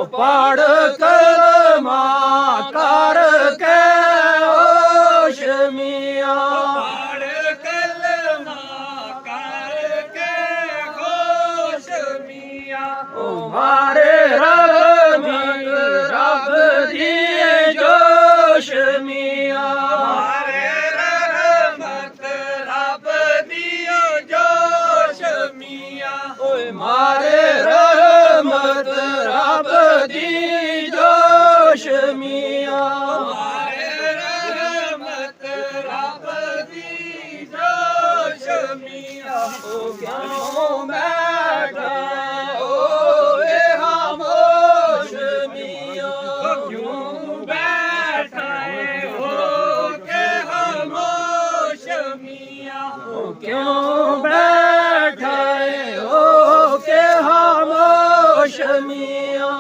ਪੜ ਕਲਮਾ ਕਰਕੇ ਹੋਸ਼ ਮੀਆਂ ਪੜ ਕਲਮਾ ਕਰਕੇ ਖੁਸ਼ ਮੀਆਂ ਮਾਰੇ ਰਹਿਮਤ ਰੱਬ ਦੀ ਜੋਸ਼ ਮੀਆਂ ਮਾਰੇ ਰਹਿਮਤ ਰੱਬ ਦੀ ਜੋਸ਼ ਮੀਆਂ ਓਏ ਮਾਰੇ ਰਹਿਮਤ ਰੱਬ ਦੀ ਜੋਸ਼ ਮੀਆਂ ਮਾਰੇ ਰਹਿਮਤ ਰੱਬ ਦੀ ਜੋਸ਼ ਮੀਆਂ ਓ ਕਿਉਂ ਬੈਠਾ ਓਏ ਖਾਮੋਸ਼ ਮੀਆਂ ਕਿਉਂ ਬੈਠੇ ਹੋ ਕੇ ਖਾਮੋਸ਼ ਮੀਆਂ ਕਿਉਂ ਬੈਠੇ ਹੋ ਕੇ ਖਾਮੋਸ਼ ਮੀਆਂ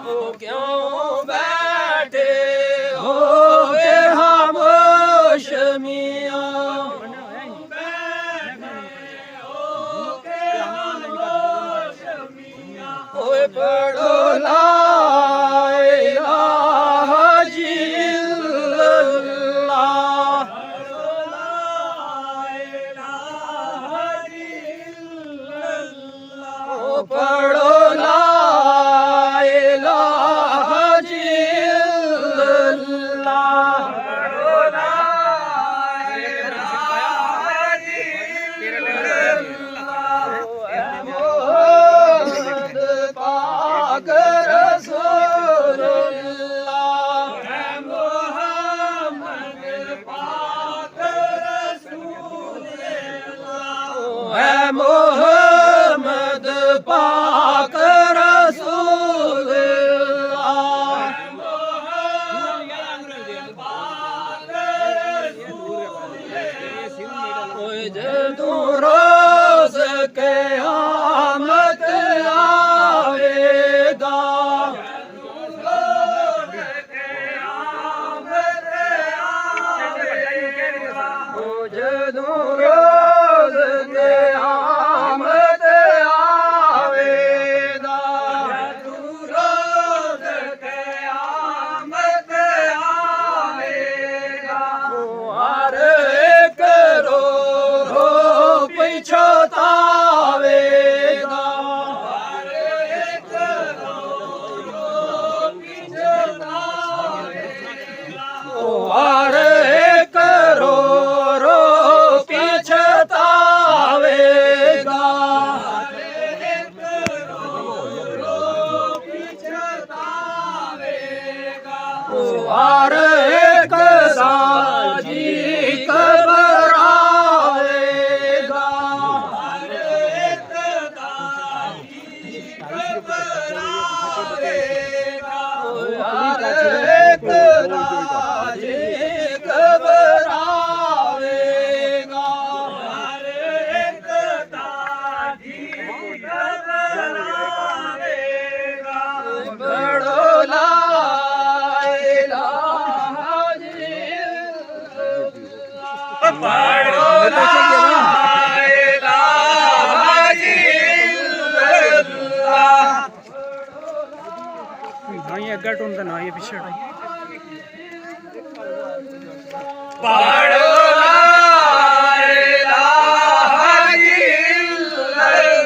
ਓ ਕਿਉਂ ਬੈਠੇ ਹੋ ਕੇ ਖਾਮੋਸ਼ ਮੀਆਂ ਓਏ ਪੜੋ ਲਾ ਇਲਾਹਾ ਜਿੱਲਲਾਹ ਓ ਪੜੋ ਲਾ ਇਲਾਹਾ ਜਿੱਲਲਾਹ ਮੁਹੰਮਦ ਪਾਕ ਰਸੂਲੁल्लाह ਹੈ ਮੁਹੰਮਦ ਪਾਕ ਰਸੂਲੁल्लाह ਓਏ ਜਦੋਂ ਰੋਜ਼ ਕਿਆਮਤ ਆਵੇਗਾ ਓ ਜਦੋਂ ਰੋਜ਼ ਕਿਆਮਤ ਆਵੇਗਾ ਓ ਹਰ ਇੱਕ ਰੋ ਰੋ ਪਛਤਾਵੇਗਾ ਓ ਹਰ ਇੱਕ ਰੋ ਰੋ ਪਛਤਾਵੇਗਾ ਓ ਹਰ ਇੱਕ ਸਾਜੀ ਘਬਰਾਵੇਗਾ ਓ ਹਰ ਇੱਕ ਸਾਜੀ ਘਬਰਾਵੇਗਾ ਪੜੋ ਲਾ ਇਲਾਹਾ ਜਿੱਲਲਾਹ ਪੜੋ ਲਾ ਇਲਾਹਾ ਜਿੱਲਲਾਹ भाई अग्गा टोन का ना ये पिछड़ ਪੜੋ ਲਾ ਇਲਾਹਾ ਜਿੱਲਲਾਹ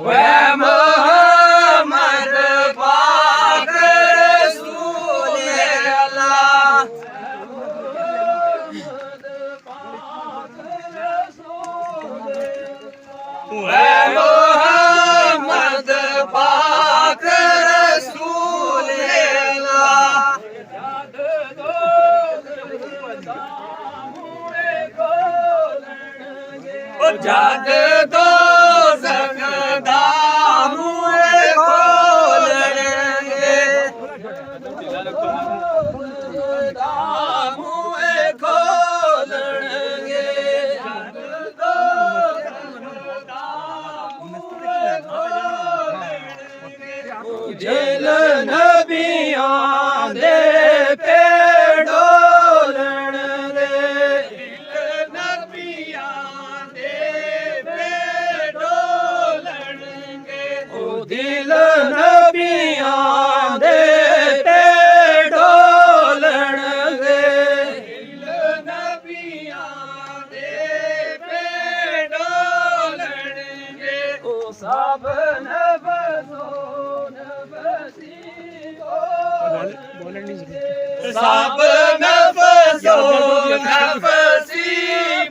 ਵੈ ਮੁਹੰਮਦ ਪਾਕ ਰਸੂਲੁल्लाह ਵੈ ਮੁਹੰਮਦ ਪਾਕ ਰਸੂਲੁल्लाह ਉਹ ਜਦ ਦੋਜ਼ਖ ਦਾ ਮੂੰਹ ਖੋਲਣਗੇ दिल नबियां दे पे डोलण दे दिल नबियां दे पे डोलणगे ओ दिल नबियां दे पे डोलणगे दिल नबियां दे पे डोलणगे ओ सब सब नफसो नफसी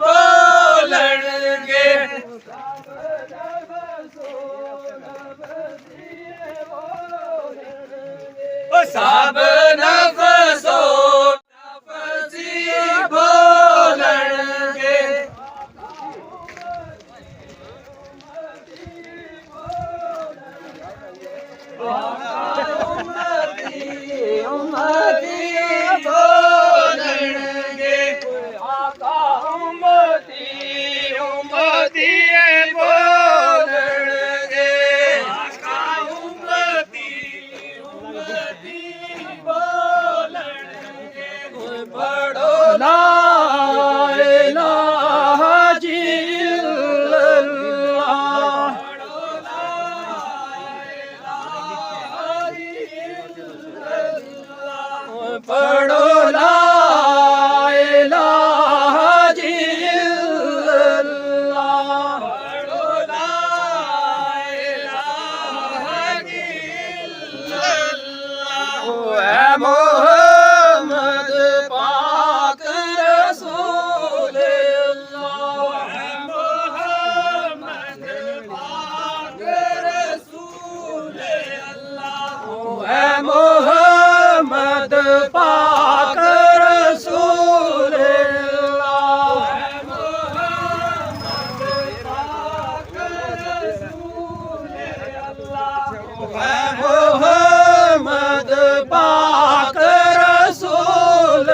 बोलणगे सब नफसो नफसी बोलणगे उम्मती बोलणगे आका उम्मती उम्मती बोलणगे आका उम्मती उम्मती बोलणगे पढ़ो ला इलाहा इल्लल्लाह पढ़ो ला इलाहा इल्लल्लाह पढ़ो ला इलाहा इल्लल्लाह ओ है मोहम्मद पाक रसूल अल्लाह है मोहम्मद पाक रसूल अल्लाह ओ है मोहम्मद पाक रसूल अल्लाह है मोहम्मद पाक रसूल अल्लाह है मोहम्मद पाक रसूल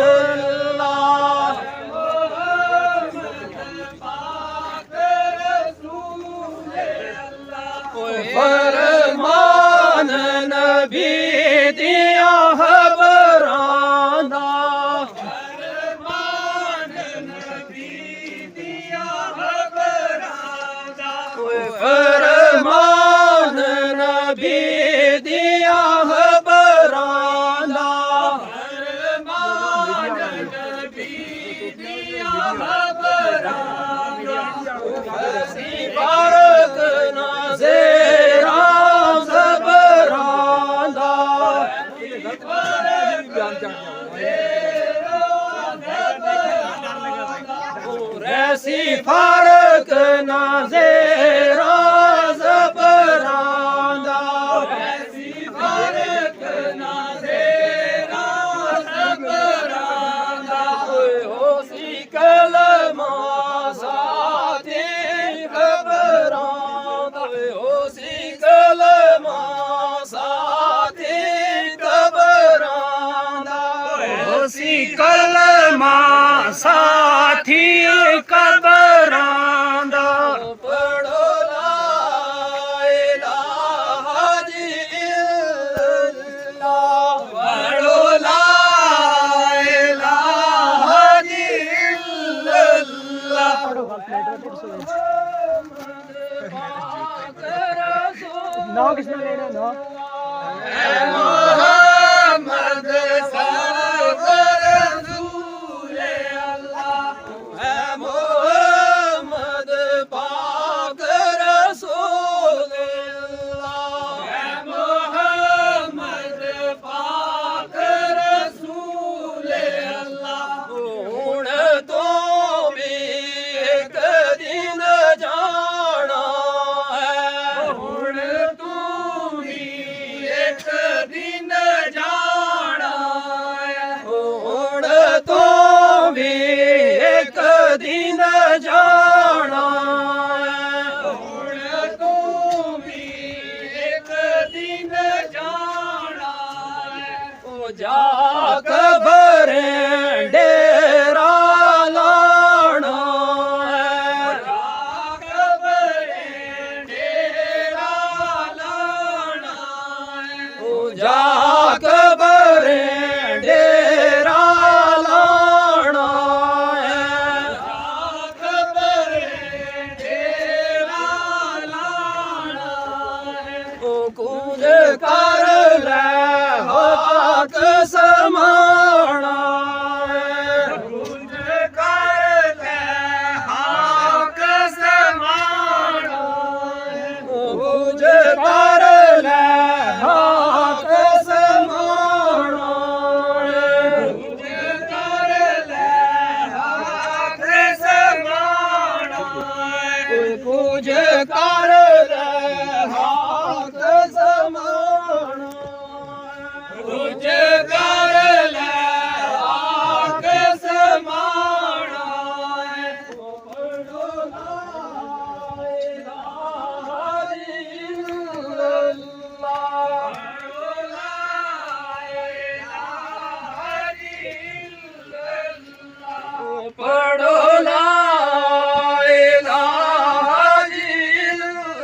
अल्लाह है मोहम्मद पाक रसूल अल्लाह फरमान नबी दिया खबरांदा फरमान नबी दिया खबरांदा फरमान नबी दिया खबरांदा फरमान नबी दिया खबरांदा फसी बारक नाज़ेरा ज़बरांदा ऐसी फारक नाज़ेरा ज़बरांदा ऐसी फारक नाज़ेरा ज़बरांदा होसी कलमा साथी खबरांदा होसी कलमा साथी खबरांदा होसी कलमा साथी कबरांदा पढ़ो ला इलाहा इल्लल्लाह पढ़ो ला इलाहा इल्लल्लाह ना किसने लेना ना मोहम्मद सरवर रसूल अल्लाह है मोहम्मद पाक रसूल अल्लाह है मोहम्मद पाक रसूल अल्लाह हुण तो भी एक दिन जाना है हुण तू भी एक दिन जाना है हुण तो भी एक दिन जाना है हुण तू भी एक दिन जाना है ओ जा कबरे डेरा लाना है जा कबरे डेरा लाना है जाक बरे डेरा लाना है जाक बरे डेरा लाना है ओ कुछ कर ले हाथ समाना है कुछ कर ले हाथ समाना है कुछ कर ले हाथ समाना है कुछ कर ले हाथ समाना है कुछ कर ले हाथ समाना कुछ कर ले हाथ समाना है पढ़ो ला इलाहा इल्लल्लाह पढ़ो ला इलाहा इल्लल्लाह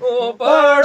ओ पढ़ो